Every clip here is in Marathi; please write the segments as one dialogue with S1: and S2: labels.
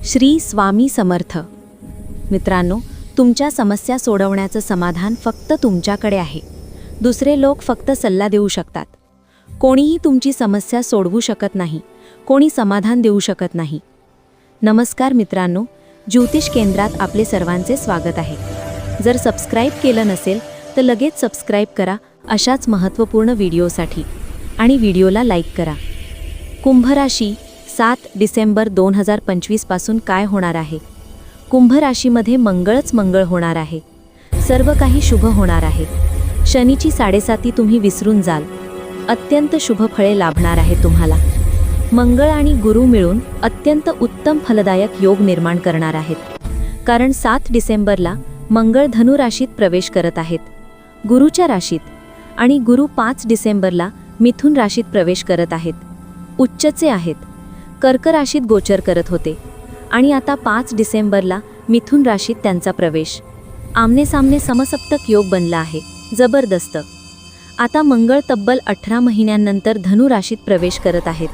S1: श्री स्वामी समर्थ. मित्रांनो, तुमच्या समस्या सोडवण्याचं समाधान फक्त तुमच्याकडे आहे. दुसरे लोक फक्त सल्ला देऊ शकतात. कोणीही तुमची समस्या सोडवू शकत नाही, कोणी समाधान देऊ शकत नाही. नमस्कार मित्रांनो, ज्योतिष केंद्रात आपले सर्वांचे स्वागत आहे. जर सबस्क्राईब केलं नसेल तर लगेच सबस्क्राईब करा अशाच महत्त्वपूर्ण व्हिडिओसाठी आणि व्हिडिओला लाईक करा. कुंभ राशी 7 डिसेंबर 2025 पासून काय होणार आहे? कुंभ राशीमध्ये मंगळच मंगळ होणार आहे. सर्व काही शुभ होणार आहे. शनीची 7.5 तुम्ही विसरून जाल. अत्यंत शुभ फळे लाभणार आहे तुम्हाला. मंगळ आणि गुरु मिळून अत्यंत उत्तम फलदायक योग निर्माण करणार आहेत. कारण 7 डिसेंबरला मंगळ धनु राशीत प्रवेश करत आहेत, गुरुच्या राशीत, आणि गुरु 5 डिसेंबरला मिथुन राशीत प्रवेश करत आहेत. उच्चचे आहेत. कर्क राशीत गोचर करत होते आणि आता 5 डिसेंबरला मिथुन राशीत त्यांचा प्रवेश. आमने सामने समसप्तक योग बनला आहे. जबरदस्त. आता मंगळ तब्बल 18 महिन्यांनंतर धनु राशीत प्रवेश करत आहेत.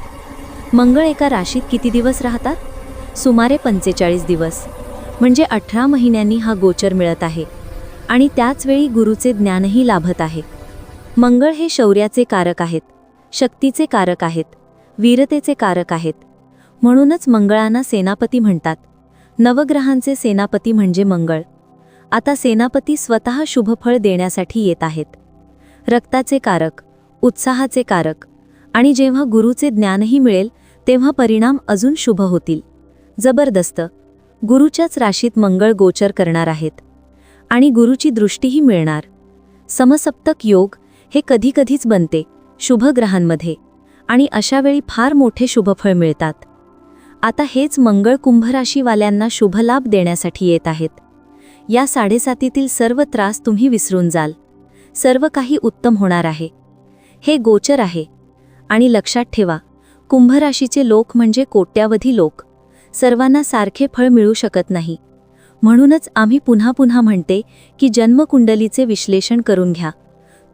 S1: मंगळ एका राशीत किती दिवस राहतात? सुमारे 45 दिवस. म्हणजे 18 महिन्यांनी हा गोचर मिळत आहे आणि त्याचवेळी गुरुचे ज्ञानही लाभत आहे. मंगळ हे शौर्याचे कारक आहेत, शक्तीचे कारक आहेत, वीरतेचे कारक आहेत. म्हणूनच मंगळांना सेनापती म्हणतात. नवग्रहांचे सेनापती म्हणजे मंगळ. आता सेनापती स्वतः शुभफळ देण्यासाठी येत आहेत. रक्ताचे कारक, उत्साहाचे कारक, आणि जेव्हा गुरुचे ज्ञानही मिळेल तेव्हा परिणाम अजून शुभ होतील. जबरदस्त. गुरुच्याच राशीत मंगळ गोचर करणार आहेत आणि गुरुची दृष्टीही मिळणार. समसप्तक योग हे कधीकधीच बनते शुभ ग्रहांमध्ये आणि अशावेळी फार मोठे शुभफळ मिळतात. आता हेच मंगळ कुंभ राशीवाल्यांना शुभलाभ देण्यासाठी येत आहेत. या 7.5 सर्व त्रास तुम्ही विसरून जाल. सर्व काही उत्तम होणार आहे. हे गोचर आहे. आणि लक्षात ठेवा, कुंभ राशीचे लोक म्हणजे कोट्यावधी लोक. सर्वांना सारखे फळ मिळू शकत नाही. म्हणूनच आम्ही पुन्हा पुन्हा म्हणते की जन्मकुंडलीचे विश्लेषण करून घ्या.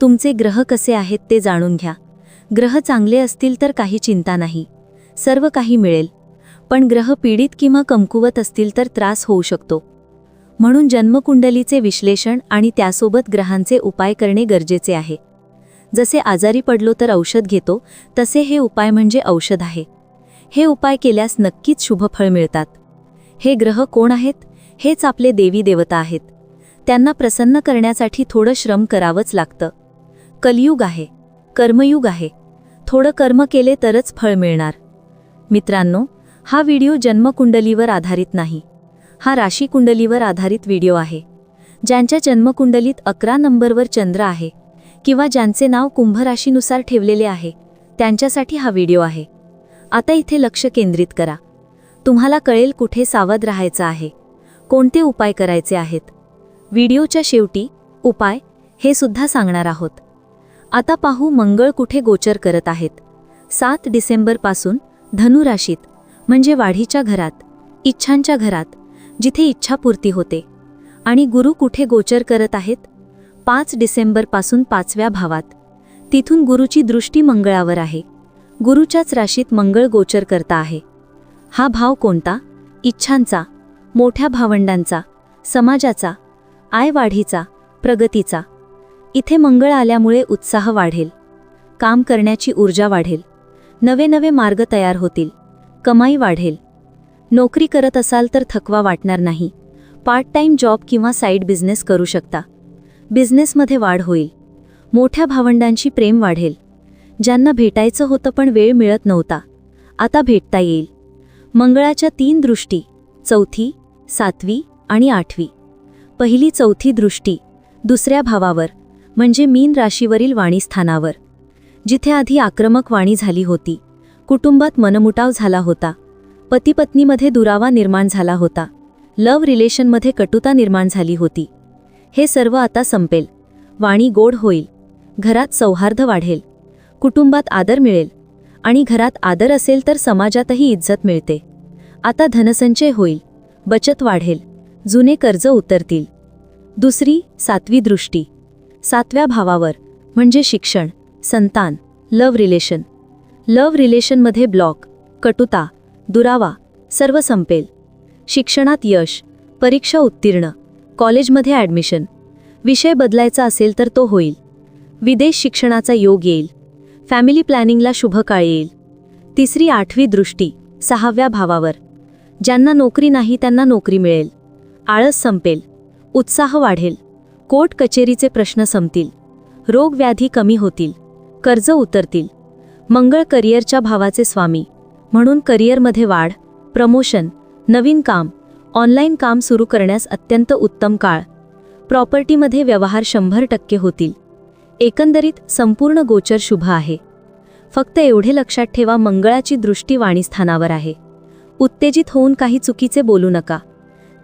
S1: तुमचे ग्रह कसे आहेत ते जाणून घ्या. ग्रह चांगले असतील तर काही चिंता नाही, सर्व काही मिळेल. पण ग्रह पीडित किंवा कमकुवत असतील तर त्रास होऊ शकतो. म्हणून जन्मकुंडलीचे विश्लेषण आणि त्यासोबत ग्रहांचे उपाय करणे गरजेचे आहे. जसे आजारी पडलो तर औषध घेतो, तसे हे उपाय म्हणजे औषध आहे. हे उपाय केल्यास नक्कीच शुभफळ मिळतात. हे ग्रह कोण आहेत? हेच आपले देवी देवता आहेत. त्यांना प्रसन्न करण्यासाठी थोडं श्रम करावंच लागतं. कलियुग आहे, कर्मयुग आहे. थोडं कर्म केले तरच फळ मिळणार. मित्रांनो, हा व्हिडिओ जन्मकुंडलीवर आधारित नाही. हा राशीकुंडलीवर आधारित व्हिडिओ आहे. ज्यांच्या जन्मकुंडलीत 11 नंबरवर चंद्र आहे किंवा ज्यांचे नाव कुंभ राशीनुसार ठेवलेले आहे त्यांच्यासाठी हा व्हिडिओ आहे. आता इथे लक्ष केंद्रित करा. तुम्हाला कळेल कुठे सावध राहायचं आहे, कोणते उपाय करायचे आहेत. व्हिडिओच्या शेवटी उपाय हे सुद्धा सांगणार आहोत. आता पाहू मंगळ कुठे गोचर करत आहेत. 7 डिसेंबरपासून धनु राशीत, म्हणजे वाढीच्या घरात, इच्छांच्या घरात, जिथे इच्छापूर्ती होते. आणि गुरु कुठे गोचर करत आहेत? 5 डिसेंबरपासून 5व्या भावात. तिथून गुरुची दृष्टी मंगळावर आहे. गुरुच्याच राशीत मंगळ गोचर करता आहे. हा भाव कोणता? इच्छांचा, मोठ्या भावंडांचा, समाजाचा, आयवाढीचा, प्रगतीचा. इथे मंगळ आल्यामुळे उत्साह वाढेल, काम करण्याची ऊर्जा वाढेल, नवे नवे मार्ग तयार होतील, कमाई वाढेल. नोकरी करत असाल तर थकवा वाटणार नाही. पार्ट टाइम जॉब किंवा साईड बिझनेस करू शकता. बिझनेसमध्ये वाढ होईल. मोठ्या भावंडांशी प्रेम वाढेल. ज्यांना भेटायचं होतं पण वेळ मिळत नव्हता, आता भेटता येईल. मंगळाच्या 3 दृष्टी, 4थी, 7वी आणि 8वी. पहिली 4थी दृष्टी दुसऱ्या भावावर, म्हणजे मीन राशीवरील वाणीस्थानावर, जिथे आधी आक्रमक वाणी झाली होती, कुटुंबात मनमुटाव झाला होता, पतीपत्नीमध्ये दुरावा निर्माण झाला होता, लव्ह रिलेशनमध्ये कटुता निर्माण झाली होती. हे सर्व आता संपेल. वाणी गोड होईल. घरात सौहार्द वाढेल. कुटुंबात आदर मिळेल. आणि घरात आदर असेल तर समाजातही इज्जत मिळते. आता धनसंचय होईल. बचत वाढेल. जुने कर्ज उतरतील. दुसरी 7वी दृष्टी 7व्या भावावर, म्हणजे शिक्षण, संतान, लव्ह रिलेशन. लव्ह रिलेशनमध्ये ब्लॉक, कटुता, दुरावा सर्व संपेल. शिक्षणात यश, परीक्षा उत्तीर्ण, कॉलेजमध्ये ॲडमिशन, विषय बदलायचा असेल तर तो होईल, विदेश शिक्षणाचा योग येईल, फॅमिली प्लॅनिंगला शुभ काळ येईल. तिसरी 8वी दृष्टी 6व्या भावावर. ज्यांना नोकरी नाही त्यांना नोकरी मिळेल, आळस संपेल, उत्साह वाढेल, कोर्ट कचेरीचे प्रश्न संपतील, रोग व्याधी कमी होतील, कर्ज उतरतील. मंगळ करिअरच्या भावाचे स्वामी, म्हणून करिअरमध्ये वाढ, प्रमोशन, नवीन काम, ऑनलाईन काम सुरू करण्यास अत्यंत उत्तम काळ. प्रॉपर्टीमध्ये व्यवहार 100% होतील. एकंदरीत संपूर्ण गोचर शुभ आहे. फक्त एवढे लक्षात ठेवा, मंगळाची दृष्टी वाणीस्थानावर आहे. उत्तेजित होऊन काही चुकीचे बोलू नका,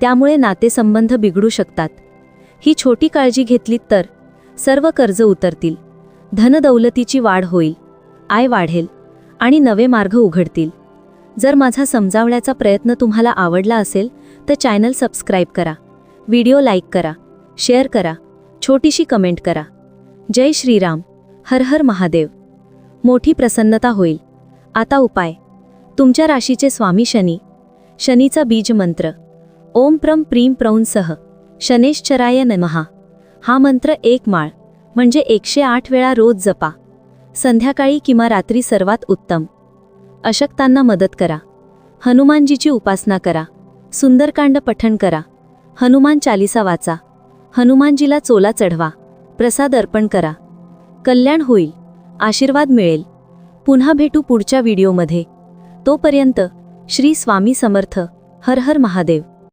S1: त्यामुळे नातेसंबंध बिघडू शकतात. ही छोटी काळजी घेतलीत तर सर्व कर्ज उतरतील, धनदौलतीची वाढ होईल, आय वाढेल आणि नवे मार्ग उघडतील. जर माझा समजावण्याचा प्रयत्न तुम्हाला आवडला असेल तर चॅनल सबस्क्राईब करा, व्हिडिओ लाईक करा, शेअर करा, छोटीशी कमेंट करा. जय श्रीराम, हर हर महादेव. मोठी प्रसन्नता होईल. आता उपाय. तुमच्या राशीचे स्वामी शनी. शनीचा बीज मंत्र ओम प्रम प्रीम प्रौंसह शनेश्चराय नमः. हा मंत्र 1 माळ म्हणजे 108 वेळा रोज जपा. संध्याकाळी किंवा रात्री सर्वात उत्तम. अशक्तांना मदत करा. हनुमानजीची उपासना करा. सुंदरकांड पठण करा. हनुमान चालीसा वाचा. हनुमानजीला चोला चढवा. प्रसाद अर्पण करा. कल्याण होईल, आशीर्वाद मिळेल. पुन्हा भेटू पुढच्या व्हिडिओमध्ये. तोपर्यंत श्री स्वामी समर्थ. हर हर महादेव.